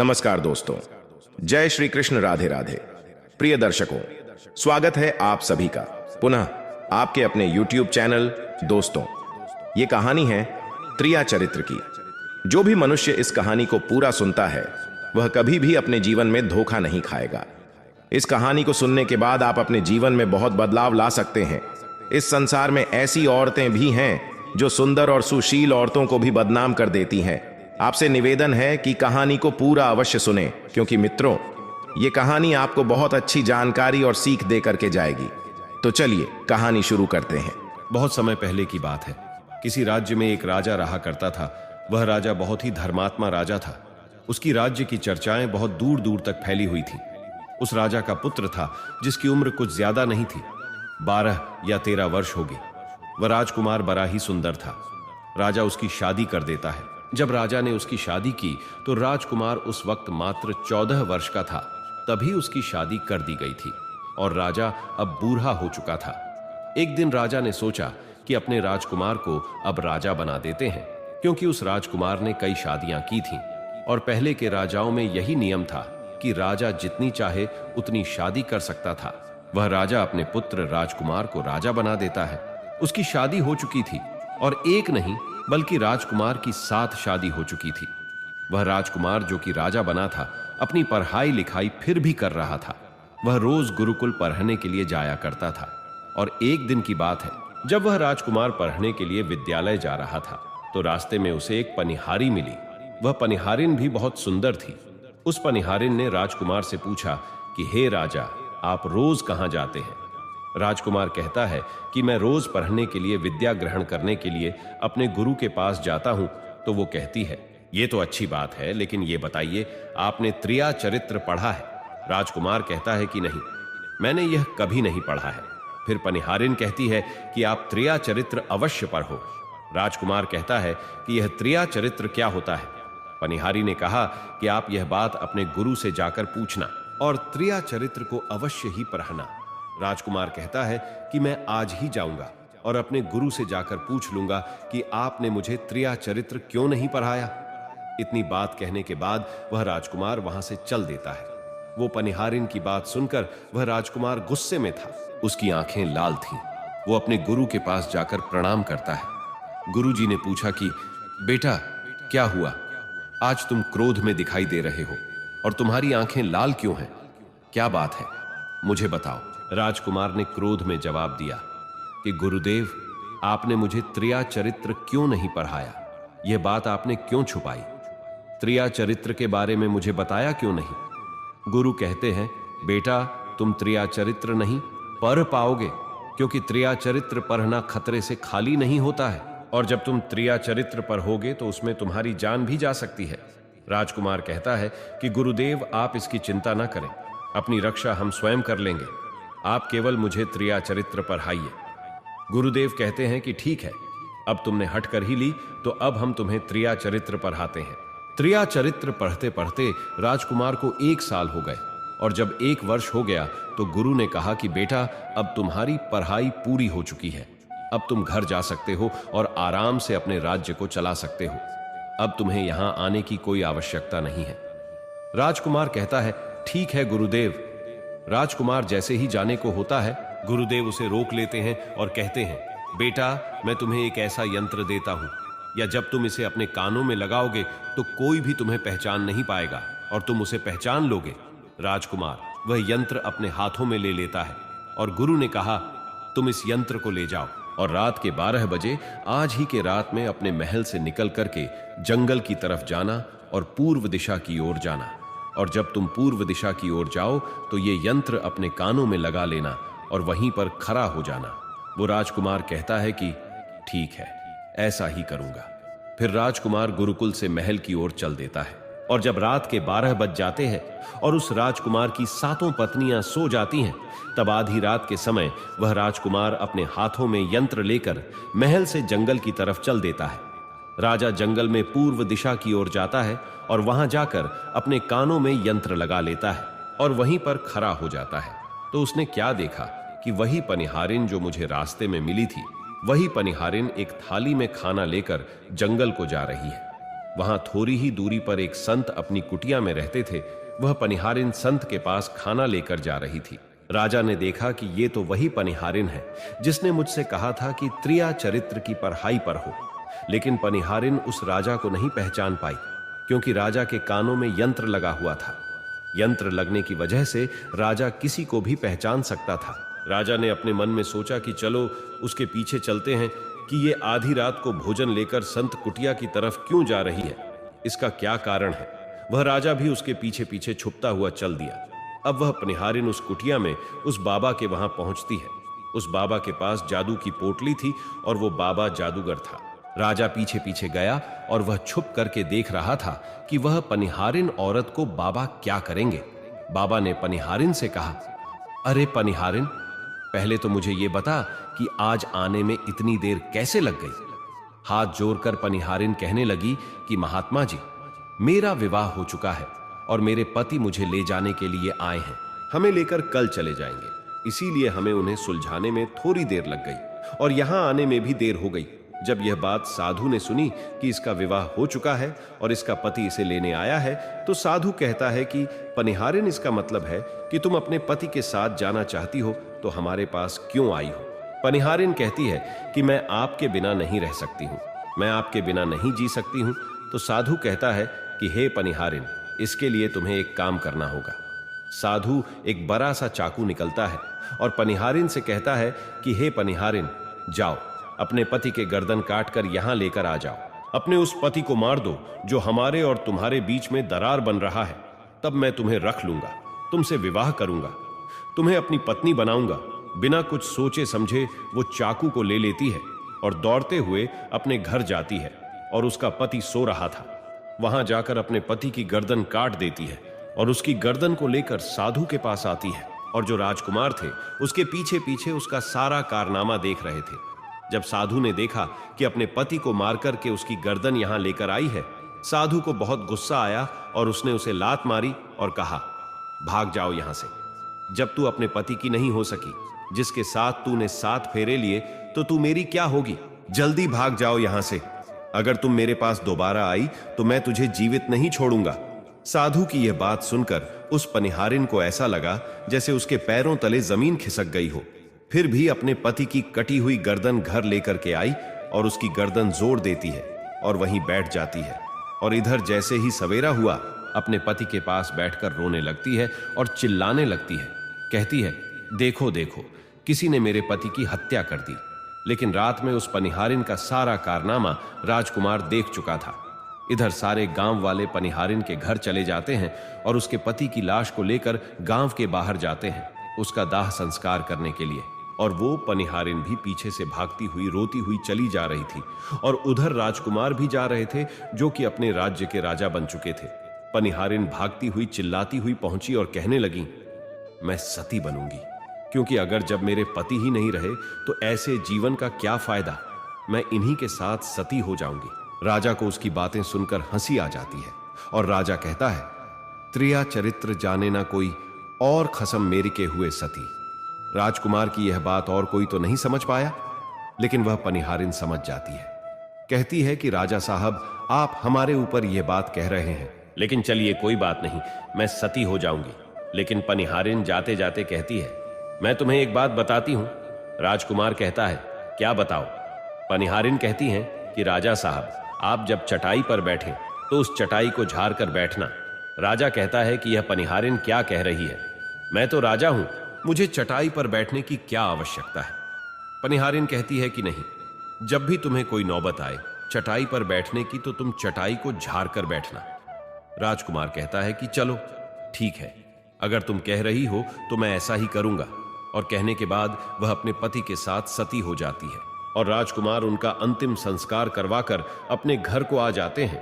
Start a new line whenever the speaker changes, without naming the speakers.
नमस्कार दोस्तों, जय श्री कृष्ण, राधे राधे। प्रिय दर्शकों, स्वागत है आप सभी का पुनः आपके अपने YouTube चैनल। दोस्तों, ये कहानी है त्रिया चरित्र की। जो भी मनुष्य इस कहानी को पूरा सुनता है वह कभी भी अपने जीवन में धोखा नहीं खाएगा। इस कहानी को सुनने के बाद आप अपने जीवन में बहुत बदलाव ला सकते हैं। इस संसार में ऐसी औरतें भी हैं जो सुंदर और सुशील औरतों को भी बदनाम कर देती हैं। आपसे निवेदन है कि कहानी को पूरा अवश्य सुने, क्योंकि मित्रों, ये कहानी आपको बहुत अच्छी जानकारी और सीख दे करके जाएगी। तो चलिए कहानी शुरू करते हैं।
बहुत समय पहले की बात है। किसी राज्य में एक राजा रहा करता था। वह राजा बहुत ही धर्मात्मा राजा था। उसकी राज्य की चर्चाएं बहुत दूर दूर तक फैली हुई थी। उस राजा का पुत्र था जिसकी उम्र कुछ ज्यादा नहीं थी, 12 या 13 वर्ष होगी। वह राजकुमार बड़ा ही सुंदर था। राजा उसकी शादी कर देता है। जब राजा ने उसकी शादी की तो राजकुमार उस वक्त मात्र 14 वर्ष का था। तभी उसकी शादी कर दी गई थी और राजा अब बूढ़ा हो चुका था। एक दिन राजा ने सोचा कि अपने राजकुमार को अब राजा बना देते हैं, क्योंकि उस राजकुमार ने कई शादियां की थीं और पहले के राजाओं में यही नियम था कि राजा जितनी चाहे उतनी शादी कर सकता था। वह राजा अपने पुत्र राजकुमार को राजा बना देता है। उसकी शादी हो चुकी थी और एक नहीं बल्कि राजकुमार की 7 शादी हो चुकी थी। वह राजकुमार जो कि राजा बना था, अपनी पढ़ाई लिखाई फिर भी कर रहा था। वह रोज गुरुकुल पढ़ने के लिए जाया करता था और एक दिन की बात है, जब वह राजकुमार पढ़ने के लिए विद्यालय जा रहा था तो रास्ते में उसे एक पनिहारी मिली। वह पनिहारिन भी बहुत सुंदर थी। उस पनिहारिन ने राजकुमार से पूछा कि हे राजा, आप रोज कहां जाते हैं? राजकुमार कहता है कि मैं रोज पढ़ने के लिए, विद्या ग्रहण करने के लिए अपने गुरु के पास जाता हूं। तो वो कहती है, ये तो अच्छी बात है, लेकिन ये बताइए, आपने त्रिया चरित्र पढ़ा है? राजकुमार कहता है कि नहीं, मैंने यह कभी नहीं पढ़ा है। फिर पनिहारिन कहती है कि आप त्रिया चरित्र अवश्य पढ़ो। राजकुमार कहता है कि यह त्रिया चरित्र क्या होता है? पनिहारी ने कहा कि आप यह बात अपने गुरु से जाकर पूछना और त्रिया चरित्र को अवश्य ही पढ़ना। राजकुमार कहता है कि मैं आज ही जाऊंगा और अपने गुरु से जाकर पूछ लूंगा कि आपने मुझे त्रिया चरित्र क्यों नहीं पढ़ाया। इतनी बात कहने के बाद वह राजकुमार वहां से चल देता है। वो पनिहारिन की बात सुनकर वह राजकुमार गुस्से में था। उसकी आंखें लाल थीं। वो अपने गुरु के पास जाकर प्रणाम करता है। गुरुजी ने पूछा कि बेटा, क्या हुआ? आज तुम क्रोध में दिखाई दे रहे हो और तुम्हारी आंखें लाल क्यों हैं? क्या बात है, मुझे बताओ। राजकुमार ने क्रोध में जवाब दिया कि गुरुदेव, आपने मुझे त्रिया चरित्र क्यों नहीं पढ़ाया? यह बात आपने क्यों छुपाई? त्रिया चरित्र के बारे में मुझे बताया क्यों नहीं? गुरु कहते हैं, बेटा, तुम त्रिया चरित्र नहीं पढ़ पाओगे, क्योंकि त्रिया चरित्र पढ़ना खतरे से खाली नहीं होता है, और जब तुम त्रिया चरित्र पढ़ोगे तो उसमें तुम्हारी जान भी जा सकती है। राजकुमार कहता है कि गुरुदेव, आप इसकी चिंता ना करें, अपनी रक्षा हम स्वयं कर लेंगे। आप केवल मुझे त्रिया चरित्र पढ़ाइए। गुरुदेव कहते हैं कि ठीक है, अब तुमने हट कर ही ली, तो अब हम तुम्हें त्रिया चरित्र पढ़ाते हैं। त्रिया चरित्र पढ़ते पढ़ते राजकुमार को 1 साल हो गए और जब 1 वर्ष हो गया तो गुरु ने कहा कि बेटा, अब तुम्हारी पढ़ाई पूरी हो चुकी है। अब तुम घर जा सकते हो और आराम से अपने राज्य को चला सकते हो। अब तुम्हें यहां आने की कोई आवश्यकता नहीं है। राजकुमार कहता है, ठीक है गुरुदेव। राजकुमार जैसे ही जाने को होता है, गुरुदेव उसे रोक लेते हैं और कहते हैं, बेटा, मैं तुम्हें एक ऐसा यंत्र देता हूं, या जब तुम इसे अपने कानों में लगाओगे तो कोई भी तुम्हें पहचान नहीं पाएगा और तुम उसे पहचान लोगे। राजकुमार वह यंत्र अपने हाथों में ले लेता है और गुरु ने कहा, तुम इस यंत्र को ले जाओ और रात के 12 बजे, आज ही के रात में, अपने महल से निकल करके जंगल की तरफ जाना और पूर्व दिशा की ओर जाना। और जब तुम पूर्व दिशा की ओर जाओ तो ये यंत्र अपने कानों में लगा लेना और वहीं पर खड़ा हो जाना। वो राजकुमार कहता है कि ठीक है, ऐसा ही करूंगा। फिर राजकुमार गुरुकुल से महल की ओर चल देता है और जब रात के 12 बज जाते हैं और उस राजकुमार की 7 पत्नियां सो जाती हैं, तब आधी रात के समय वह राजकुमार अपने हाथों में यंत्र लेकर महल से जंगल की तरफ चल देता है। राजा जंगल में पूर्व दिशा की ओर जाता है और वहां जाकर अपने कानों में यंत्र लगा लेता है और वहीं पर खड़ा हो जाता है। तो उसने क्या देखा कि वही पनिहारिन जो मुझे रास्ते में मिली थी, वही पनिहारिन एक थाली में खाना लेकर जंगल को जा रही है। वहां थोड़ी ही दूरी पर एक संत अपनी कुटिया में रहते थे। वह पनिहारिन संत के पास खाना लेकर जा रही थी। राजा ने देखा कि ये तो वही पनिहारिन है जिसने मुझसे कहा था कि त्रिया चरित्र की पढ़ाई पर हो। लेकिन पनिहारिन उस राजा को नहीं पहचान पाई, क्योंकि राजा के कानों में यंत्र लगा हुआ था। यंत्र लगने की वजह से राजा किसी को भी पहचान सकता था। राजा ने अपने मन में सोचा कि चलो उसके पीछे चलते हैं कि ये आधी रात को भोजन लेकर संत कुटिया की तरफ क्यों जा रही है, इसका क्या कारण है। वह राजा भी उसके पीछे पीछे छुपता हुआ चल दिया। अब वह पनिहारिन उस कुटिया में उस बाबा के वहां पहुंचती है। उस बाबा के पास जादू की पोटली थी और वो बाबा जादूगर था। राजा पीछे पीछे गया और वह छुप करके देख रहा था कि वह पनिहारिन औरत को बाबा क्या करेंगे। बाबा ने पनिहारिन से कहा, अरे पनिहारिन, पहले तो मुझे ये बता कि आज आने में इतनी देर कैसे लग गई। हाथ जोड़कर पनिहारिन कहने लगी कि महात्मा जी, मेरा विवाह हो चुका है और मेरे पति मुझे ले जाने के लिए आए हैं। हमें लेकर कल चले जाएंगे, इसीलिए हमें उन्हें सुलझाने में थोड़ी देर लग गई और यहां आने में भी देर हो गई। जब यह बात साधु ने सुनी कि इसका विवाह हो चुका है और इसका पति इसे लेने आया है, तो साधु कहता है कि पनिहारिन, इसका मतलब है कि तुम अपने पति के साथ जाना चाहती हो, तो हमारे पास क्यों आई हो। पनिहारिन कहती है कि मैं आपके बिना नहीं रह सकती हूं, मैं आपके बिना नहीं जी सकती हूं। तो साधु कहता है कि हे पनिहारिन, इसके लिए तुम्हें एक काम करना होगा। साधु एक बड़ा सा चाकू निकलता है और पनिहारिन से कहता है कि हे पनिहारिन, जाओ अपने पति के गर्दन काटकर यहां लेकर आ जाओ। अपने उस पति को मार दो जो हमारे और तुम्हारे बीच में दरार बन रहा है, तब मैं तुम्हें रख लूंगा, तुमसे विवाह करूंगा, तुम्हें अपनी पत्नी बनाऊंगा। बिना कुछ सोचे समझे वो चाकू को ले लेती है और दौड़ते हुए अपने घर जाती है और उसका पति सो रहा था। वहां जाकर अपने पति की गर्दन काट देती है और उसकी गर्दन को लेकर साधु के पास आती है और जो राजकुमार थे उसके पीछे पीछे उसका सारा कारनामा देख रहे थे। जब साधु ने देखा कि अपने पति को मार करके उसकी गर्दन यहां लेकर आई है, साधु को बहुत गुस्सा आया और उसने उसे लात मारी और कहा, भाग जाओ यहां से। जब तू अपने पति की नहीं हो सकी, जिसके साथ तूने 7 फेरे लिए, तो तू मेरी क्या होगी। जल्दी भाग जाओ यहां से। अगर तुम मेरे पास दोबारा आई तो मैं तुझे जीवित नहीं छोड़ूंगा। साधु की यह बात सुनकर उस पनिहारिन को ऐसा लगा जैसे उसके पैरों तले जमीन खिसक गई हो। फिर भी अपने पति की कटी हुई गर्दन घर लेकर के आई और उसकी गर्दन जोड़ देती है और वहीं बैठ जाती है। और इधर जैसे ही सवेरा हुआ, अपने पति के पास बैठकर रोने लगती है और चिल्लाने लगती है। कहती है, देखो देखो, किसी ने मेरे पति की हत्या कर दी। लेकिन रात में उस पनिहारिन का सारा कारनामा राजकुमार देख चुका था। इधर सारे गांव वाले पनिहारिन के घर चले जाते हैं और उसके पति की लाश को लेकर गांव के बाहर जाते हैं उसका दाह संस्कार करने के लिए। और वो पनिहारिन भी पीछे से भागती हुई रोती हुई चली जा रही थी और उधर राजकुमार भी जा रहे थे जो कि अपने राज्य के राजा बन चुके थे। पनिहारिन भागती हुई चिल्लाती हुई पहुंची और कहने लगी, मैं सती बनूंगी, क्योंकि अगर जब मेरे पति ही नहीं रहे तो ऐसे जीवन का क्या फायदा। मैं इन्हीं के साथ सती हो जाऊंगी। राजा को उसकी बातें सुनकर हंसी आ जाती है और राजा कहता है, त्रिया चरित्र जाने ना कोई और खसम मेरी के हुए सती। राजकुमार की यह बात और कोई तो नहीं समझ पाया, लेकिन वह पनिहारिन समझ जाती है। कहती है कि राजा साहब, आप हमारे ऊपर यह बात कह रहे हैं, लेकिन चलिए कोई बात नहीं, मैं सती हो जाऊंगी। लेकिन पनिहारिन जाते जाते कहती है, मैं तुम्हें एक बात बताती हूं। राजकुमार कहता है, क्या बताओ। पनिहारिन कहती हैं कि राजा साहब, आप जब चटाई पर बैठें तो उस चटाई को झाड़ कर बैठना। राजा कहता है कि यह पनिहारिन क्या कह रही है, मैं तो राजा हूं, मुझे चटाई पर बैठने की क्या आवश्यकता है। पनिहारिन कहती है कि नहीं, जब भी तुम्हें कोई नौबत आए चटाई पर बैठने की तो तुम चटाई को झाड़ कर बैठना। राजकुमार कहता है कि चलो ठीक है, अगर तुम कह रही हो तो मैं ऐसा ही करूंगा। और कहने के बाद वह अपने पति के साथ सती हो जाती है और राजकुमार उनका अंतिम संस्कार करवाकर अपने घर को आ जाते हैं।